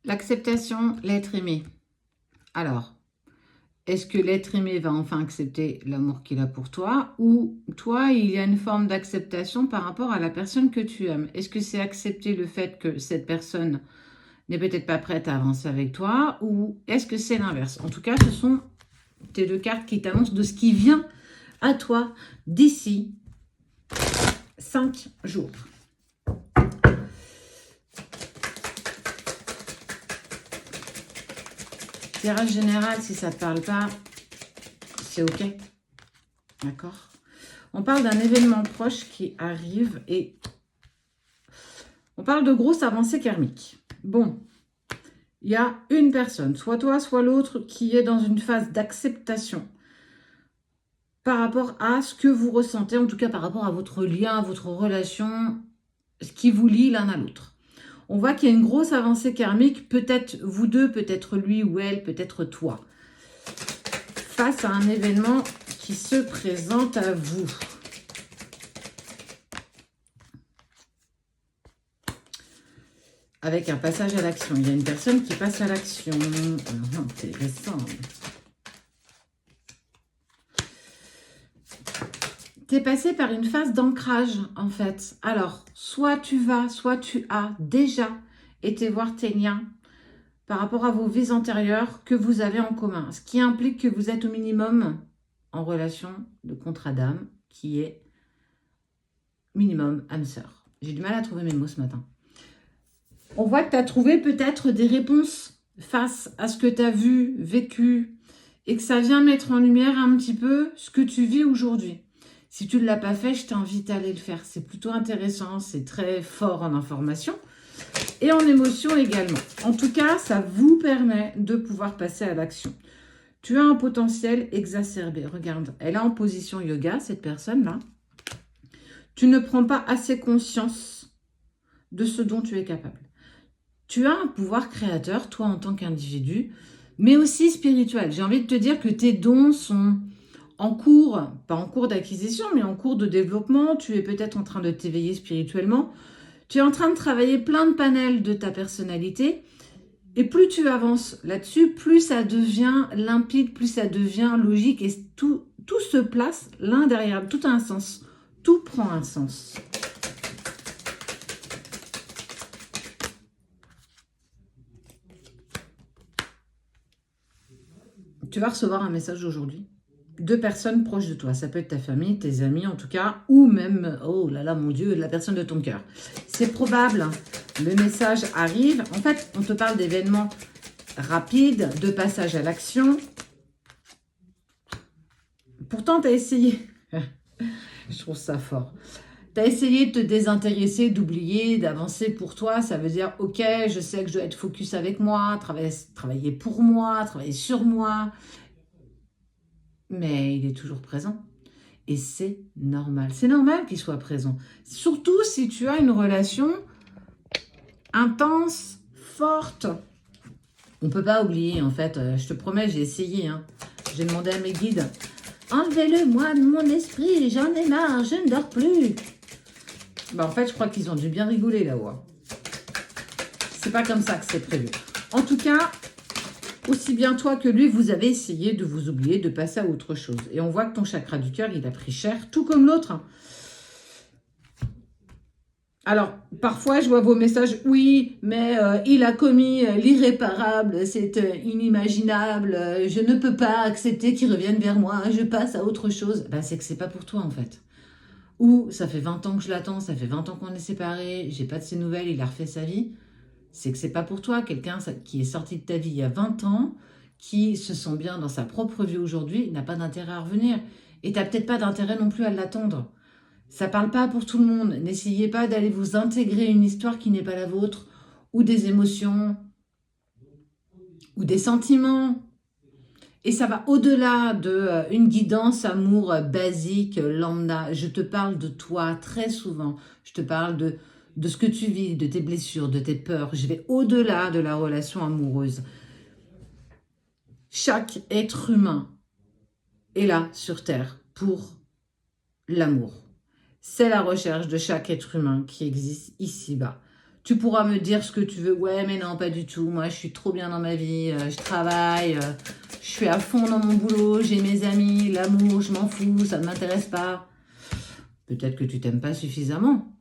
L'acceptation, l'être aimé. Alors, est-ce que l'être aimé va enfin accepter l'amour qu'il a pour toi ou toi, il y a une forme d'acceptation par rapport à la personne que tu aimes? Est-ce que c'est accepter le fait que cette personne n'est peut-être pas prête à avancer avec toi ou est-ce que c'est l'inverse? En tout cas, ce sont tes deux cartes qui t'annoncent de ce qui vient à toi d'ici 5 jours. Tirage général, si ça ne te parle pas, c'est OK. D'accord? On parle d'un événement proche qui arrive et on parle de grosses avancées karmiques. Bon, il y a une personne, soit toi, soit l'autre, qui est dans une phase d'acceptation par rapport à ce que vous ressentez, en tout cas par rapport à votre lien, à votre relation, ce qui vous lie l'un à l'autre. On voit qu'il y a une grosse avancée karmique, peut-être vous deux, peut-être lui ou elle, peut-être toi, face à un événement qui se présente à vous. Avec un passage à l'action. Il y a une personne qui passe à l'action. Intéressant. Tu es passé par une phase d'ancrage, en fait. Alors, soit tu vas, soit tu as déjà été voir tes liens par rapport à vos vies antérieures que vous avez en commun. Ce qui implique que vous êtes au minimum en relation de contrat d'âme, qui est minimum âme-sœur. J'ai du mal à trouver mes mots ce matin. On voit que tu as trouvé peut-être des réponses face à ce que tu as vu, vécu, et que ça vient mettre en lumière un petit peu ce que tu vis aujourd'hui. Si tu ne l'as pas fait, je t'invite à aller le faire. C'est plutôt intéressant, c'est très fort en information et en émotion également. En tout cas, ça vous permet de pouvoir passer à l'action. Tu as un potentiel exacerbé. Regarde, elle est en position yoga, cette personne-là. Tu ne prends pas assez conscience de ce dont tu es capable. Tu as un pouvoir créateur, toi en tant qu'individu, mais aussi spirituel. J'ai envie de te dire que tes dons sont en cours, pas en cours d'acquisition, mais en cours de développement. Tu es peut-être en train de t'éveiller spirituellement. Tu es en train de travailler plein de panels de ta personnalité. Et plus tu avances là-dessus, plus ça devient limpide, plus ça devient logique. Et tout se place l'un derrière l'autre. Tout a un sens. Tout prend un sens. Tu vas recevoir un message aujourd'hui. 2 personnes proches de toi. Ça peut être ta famille, tes amis en tout cas, ou même, oh là là, mon Dieu, la personne de ton cœur. C'est probable. Le message arrive. En fait, on te parle d'événements rapides, de passage à l'action. Pourtant, tu as essayé. Je trouve ça fort. Tu as essayé de te désintéresser, d'oublier, d'avancer pour toi. Ça veut dire, ok, je sais que je dois être focus avec moi, travailler pour moi, travailler sur moi. Mais il est toujours présent. Et c'est normal. C'est normal qu'il soit présent. Surtout si tu as une relation intense, forte. On ne peut pas oublier, en fait. Je te promets, j'ai essayé. Hein. J'ai demandé à mes guides. Enlevez-le, moi, de mon esprit. J'en ai marre. Je ne dors plus. Bah, en fait, je crois qu'ils ont dû bien rigoler là-haut. C'est pas comme ça que c'est prévu. En tout cas, aussi bien toi que lui, vous avez essayé de vous oublier, de passer à autre chose. Et on voit que ton chakra du cœur, il a pris cher, tout comme l'autre. Alors, parfois, je vois vos messages, oui, mais il a commis l'irréparable, c'est inimaginable, je ne peux pas accepter qu'il revienne vers moi, je passe à autre chose. Ben, c'est que c'est pas pour toi, en fait. Ou, ça fait 20 ans que je l'attends, ça fait 20 ans qu'on est séparés, j'ai pas de ses nouvelles, il a refait sa vie. C'est que c'est pas pour toi. Quelqu'un qui est sorti de ta vie il y a 20 ans, qui se sent bien dans sa propre vie aujourd'hui, n'a pas d'intérêt à revenir. Et tu n'as peut-être pas d'intérêt non plus à l'attendre. Ça parle pas pour tout le monde. N'essayez pas d'aller vous intégrer une histoire qui n'est pas la vôtre, ou des émotions, ou des sentiments. Et ça va au-delà d'une guidance amour basique, lambda. Je te parle de toi très souvent. Je te parle de ce que tu vis, de tes blessures, de tes peurs. Je vais au-delà de la relation amoureuse. Chaque être humain est là sur Terre pour l'amour. C'est la recherche de chaque être humain qui existe ici-bas. Tu pourras me dire ce que tu veux. Ouais, mais non, pas du tout. Moi, je suis trop bien dans ma vie. Je travaille. Je suis à fond dans mon boulot. J'ai mes amis. L'amour, je m'en fous. Ça ne m'intéresse pas. Peut-être que tu t'aimes pas suffisamment.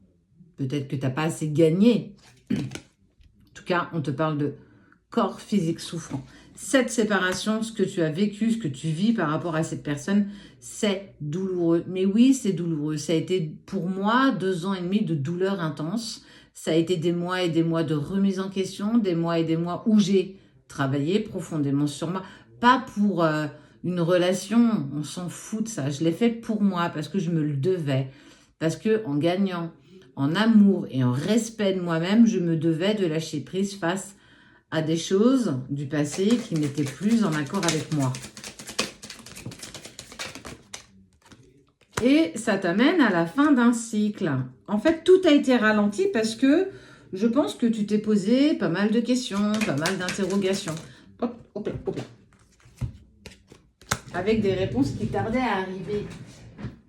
Peut-être que tu n'as pas assez gagné. En tout cas, on te parle de corps physique souffrant. Cette séparation, ce que tu as vécu, ce que tu vis par rapport à cette personne, c'est douloureux. Mais oui, c'est douloureux. Ça a été pour moi 2 ans et demi de douleur intense. Ça a été des mois et des mois de remise en question, des mois et des mois où j'ai travaillé profondément sur moi. Pas pour une relation, on s'en fout de ça. Je l'ai fait pour moi parce que je me le devais. Parce que en gagnant en amour et en respect de moi-même, je me devais de lâcher prise face à des choses du passé qui n'étaient plus en accord avec moi. Et ça t'amène à la fin d'un cycle. En fait, tout a été ralenti parce que je pense que tu t'es posé pas mal de questions, pas mal d'interrogations. Hop, hop là, hop là. Avec des réponses qui tardaient à arriver.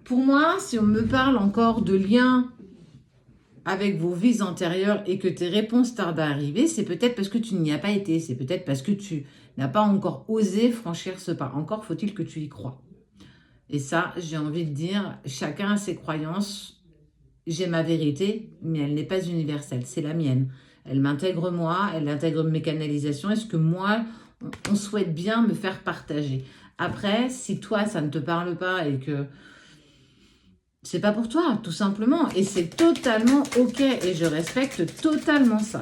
Pour moi, si on me parle encore de liens avec vos vies antérieures et que tes réponses tardent à arriver, c'est peut-être parce que tu n'y as pas été. C'est peut-être parce que tu n'as pas encore osé franchir ce pas. Encore faut-il que tu y crois. Et ça, j'ai envie de dire, chacun a ses croyances. J'ai ma vérité, mais elle n'est pas universelle. C'est la mienne. Elle m'intègre moi, elle intègre mes canalisations. Est-ce que moi, on souhaite bien me faire partager? Après, si toi, ça ne te parle pas et que c'est pas pour toi, tout simplement. Et c'est totalement OK. Et je respecte totalement ça.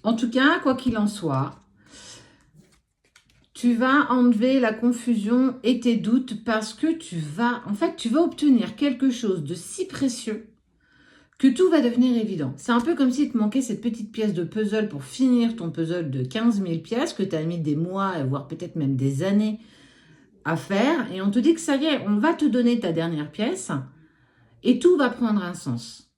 En tout cas, quoi qu'il en soit, tu vas enlever la confusion et tes doutes parce que tu vas obtenir quelque chose de si précieux que tout va devenir évident. C'est un peu comme s'il te manquait cette petite pièce de puzzle pour finir ton puzzle de 15 000 pièces que tu as mis des mois, voire peut-être même des années à faire. Et on te dit que ça y est, on va te donner ta dernière pièce et tout va prendre un sens.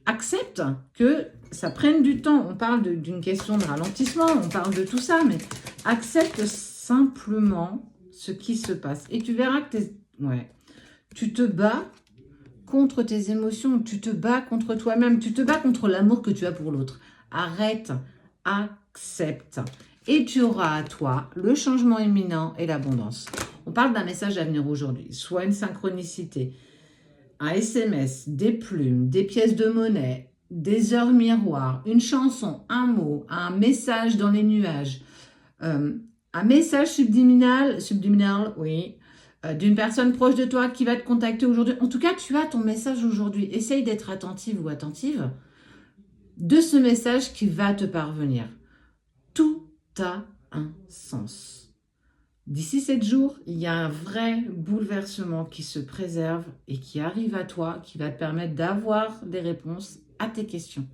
Accepte que ça prenne du temps. On parle d'une question de ralentissement, on parle de tout ça, mais accepte simplement ce qui se passe. Et tu verras que tu te bats contre tes émotions, tu te bats contre toi-même, tu te bats contre l'amour que tu as pour l'autre. Arrête, accepte. Et tu auras à toi le changement imminent et l'abondance. On parle d'un message à venir aujourd'hui, soit une synchronicité, un SMS, des plumes, des pièces de monnaie, des heures miroirs, une chanson, un mot, un message dans les nuages, un message subliminal, oui, d'une personne proche de toi qui va te contacter aujourd'hui. En tout cas, tu as ton message aujourd'hui. Essaye d'être attentive ou attentive de ce message qui va te parvenir. Tout a un sens. D'ici 7 jours, il y a un vrai bouleversement qui se préserve et qui arrive à toi, qui va te permettre d'avoir des réponses à tes questions.